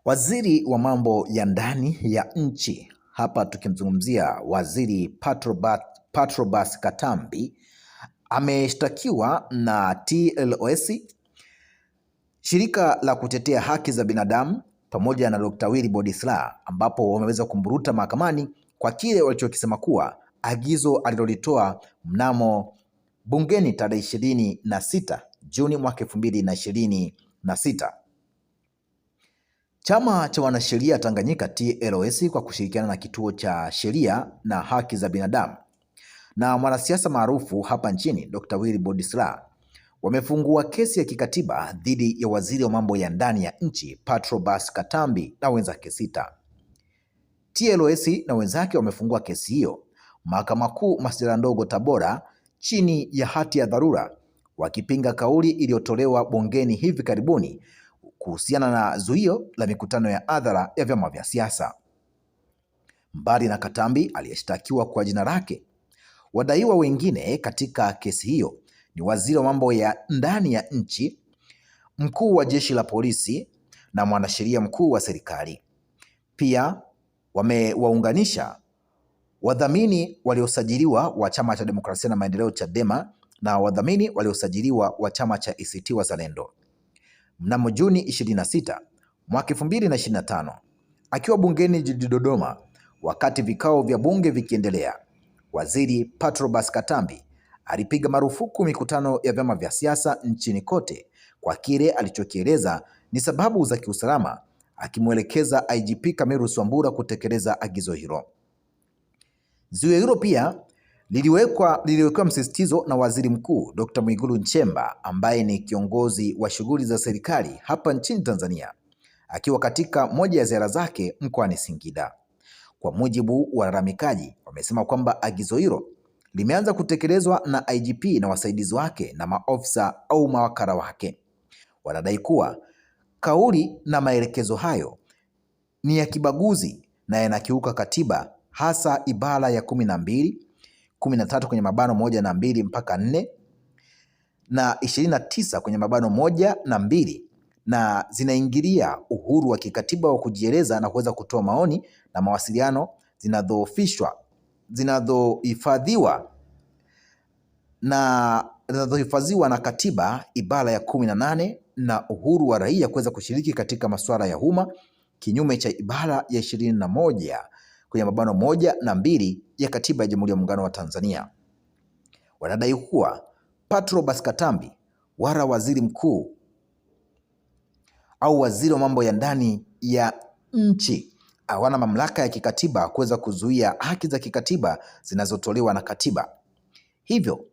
Waziri wa mambo ya ndani ya nchi, hapa tukimzungumzia Waziri Patrobas Katambi, ameshtakiwa na TLS, shirika la kutetea haki za binadamu, pamoja na Dr. Wilbrod Slaa, ambapo wameweza kumburuta mahakamani kwa kile walichokisema kuwa agizo alilolitoa mnamo bungeni tarehe 26 Juni mwaka 2026. Chama cha wanasheria Tanganyika TLS kwa kushirikiana na kituo cha sheria na haki za binadamu na mwanasiasa maarufu hapa nchini Dr. Wilbrod Slaa wamefungua kesi ya kikatiba dhidi ya waziri wa mambo ya ndani ya nchi Patrobas Katambi na wenzake 6. TLS na wenzake wamefungua kesi hiyo Mahakama Kuu Masjala Ndogo Tabora chini ya hati ya dharura, wakipinga kauli iliyotolewa bungeni hivi karibuni kuhusiana na zuio la mikutano ya hadhara ya vyama vya siasa. Mbali na Katambi aliyeshtakiwa kwa jina lake, wadaiwa wengine katika kesi hiyo ni waziri wa mambo ya ndani ya nchi, mkuu wa jeshi la polisi na mwanasheria mkuu wa serikali. Pia wamewaunganisha wadhamini waliosajiliwa wa Chama cha Demokrasia na Maendeleo Chadema na wadhamini waliosajiliwa wa Chama cha ACT Wazalendo. Mnamo Juni 26 mwaka 2025, akiwa bungeni jijini Dodoma wakati vikao vya bunge vikiendelea, Waziri Patrobas Katambi alipiga marufuku mikutano ya vyama vya siasa nchini kote kwa kile alichokieleza ni sababu za kiusalama, akimwelekeza IGP Camillus Wambura kutekeleza agizo hilo. Zuio hilo pia liliwekwa msisitizo na Waziri Mkuu Dr. Mwigulu Nchemba, ambaye ni kiongozi wa shughuli za serikali hapa nchini Tanzania, akiwa katika moja ya ziara zake mkoani Singida. Kwa mujibu wa walalamikaji, wamesema kwamba agizo hilo limeanza kutekelezwa na IGP na wasaidizi wake na maofisa au mawakala wake. Wanadai kuwa kauli na maelekezo hayo ni ya kibaguzi na yanakiuka katiba, hasa ibara ya 12, 13 kwenye mabano 1 na 2 mpaka 4 na 29 kwenye mabano 1 na 2, na zinaingilia uhuru wa kikatiba wa kujieleza na kuweza kutoa maoni na mawasiliano, zinazohifadhiwa na katiba ibara ya 18 na uhuru wa raia kuweza kushiriki katika masuala ya umma, kinyume cha ibara ya 21 kwenye mabano 1 na 2 ya katiba ya Jamhuri ya Muungano wa Tanzania. Wanadai kuwa Patrobas Katambi wala waziri mkuu au waziri wa mambo ya ndani ya nchi hawana mamlaka ya kikatiba kuweza kuzuia haki za kikatiba zinazotolewa na katiba. Hivyo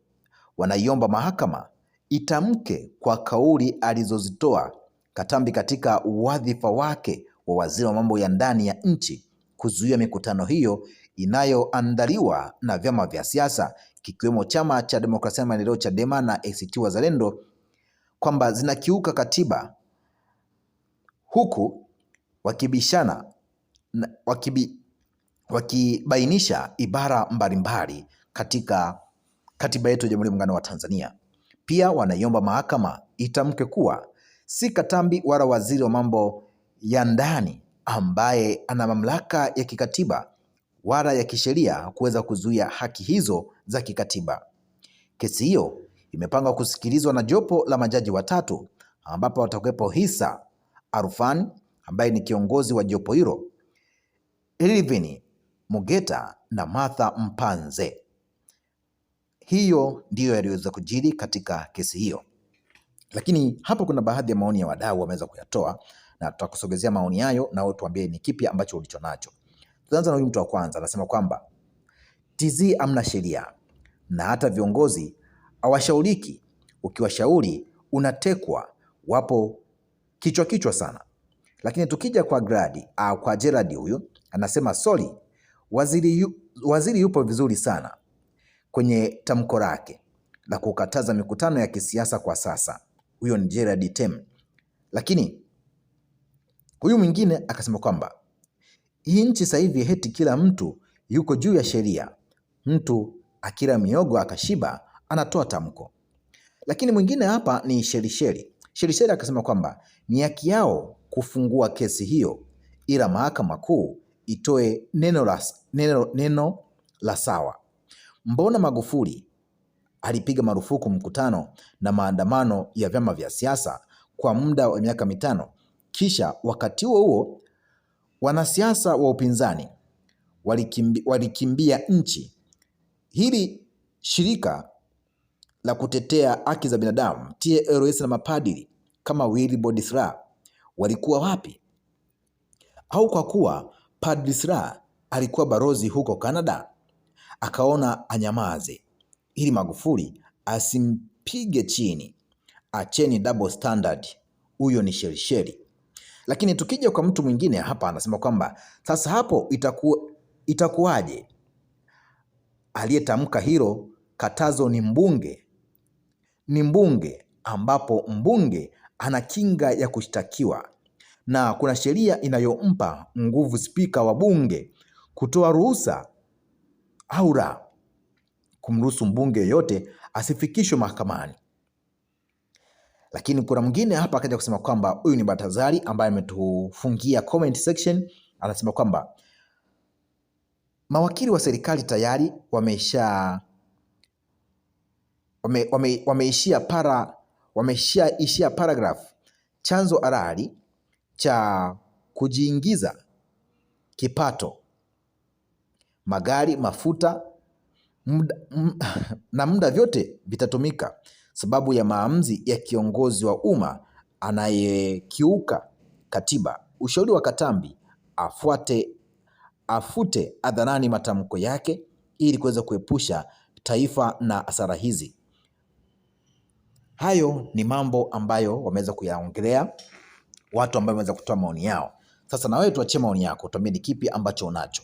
wanaiomba mahakama itamke kwa kauli alizozitoa Katambi katika wadhifa wake wa waziri wa mambo ya ndani ya nchi kuzuia mikutano hiyo inayoandaliwa na vyama vya siasa kikiwemo Chama cha Demokrasia na Maendeleo Chadema na ACT Wazalendo, kwamba zinakiuka katiba, huku wakibainisha ibara mbalimbali katika katiba yetu ya Jamhuri ya Muungano wa Tanzania. Pia wanaiomba mahakama itamke kuwa si Katambi wala waziri wa mambo ya ndani ambaye ana mamlaka ya kikatiba wala ya kisheria kuweza kuzuia haki hizo za kikatiba. Kesi hiyo imepangwa kusikilizwa na jopo la majaji watatu, ambapo watakuwepo Hisa Arufani ambaye ni kiongozi wa jopo hilo, Elvin Mugeta na Martha Mpanze. Hiyo ndiyo yaliyoweza kujiri katika kesi hiyo, lakini hapo kuna baadhi ya maoni ya wadau wameweza kuyatoa na tutakusogezea maoni hayo na tuambie ni kipi ambacho ulicho nacho. Tuanza na huyu mtu wa kwanza, anasema kwamba TZ amna sheria na hata viongozi hawashauriki, ukiwashauri unatekwa, wapo kichwa sana. Lakini tukija kwa kwa Gerard, huyu anasema sorry, waziri yupo vizuri sana kwenye tamko lake la kukataza mikutano ya kisiasa kwa sasa. Huyo ni Gerard Tem. Lakini huyu mwingine akasema kwamba hii nchi sasa hivi heti kila mtu yuko juu ya sheria, mtu akila miogo akashiba anatoa tamko. Lakini mwingine hapa ni Shelisheli akasema kwamba ni haki yao kufungua kesi hiyo, ila Mahakama Kuu itoe neno la sawa. Mbona Magufuli alipiga marufuku mkutano na maandamano ya vyama vya siasa kwa muda wa miaka 5, kisha wakati huo wanasiasa wa upinzani walikimbia nchi? Hili shirika la kutetea haki za binadamu TLS na mapadiri kama Wilbrod Slaa walikuwa wapi? Au kwa kuwa Padri Slaa alikuwa balozi huko Canada akaona anyamaze ili Magufuli asimpige chini? Acheni double standard, huyo ni sherisheri. Lakini tukija kwa mtu mwingine hapa anasema kwamba sasa hapo itakuwaje? Aliyetamka hilo katazo ni mbunge, ambapo mbunge ana kinga ya kushtakiwa na kuna sheria inayompa nguvu spika wa bunge kutoa ruhusa au la kumruhusu mbunge yoyote asifikishwe mahakamani. Lakini kuna mwingine hapa akaja kusema kwamba huyu ni Baltazari ambaye ametufungia comment section, anasema kwamba mawakili wa serikali tayari wameishia paragraph chanzo halali cha kujiingiza kipato, magari, mafuta, muda vyote vitatumika sababu ya maamuzi ya kiongozi wa umma anayekiuka katiba. Ushauri wa Katambi afute hadharani matamko yake ili kuweza kuepusha taifa na hasara hizi. Hayo ni mambo ambayo wameweza kuyaongelea watu ambao wameweza kutoa maoni yao. Sasa na wewe tuachie maoni yako, tuambie ni kipi ambacho unacho.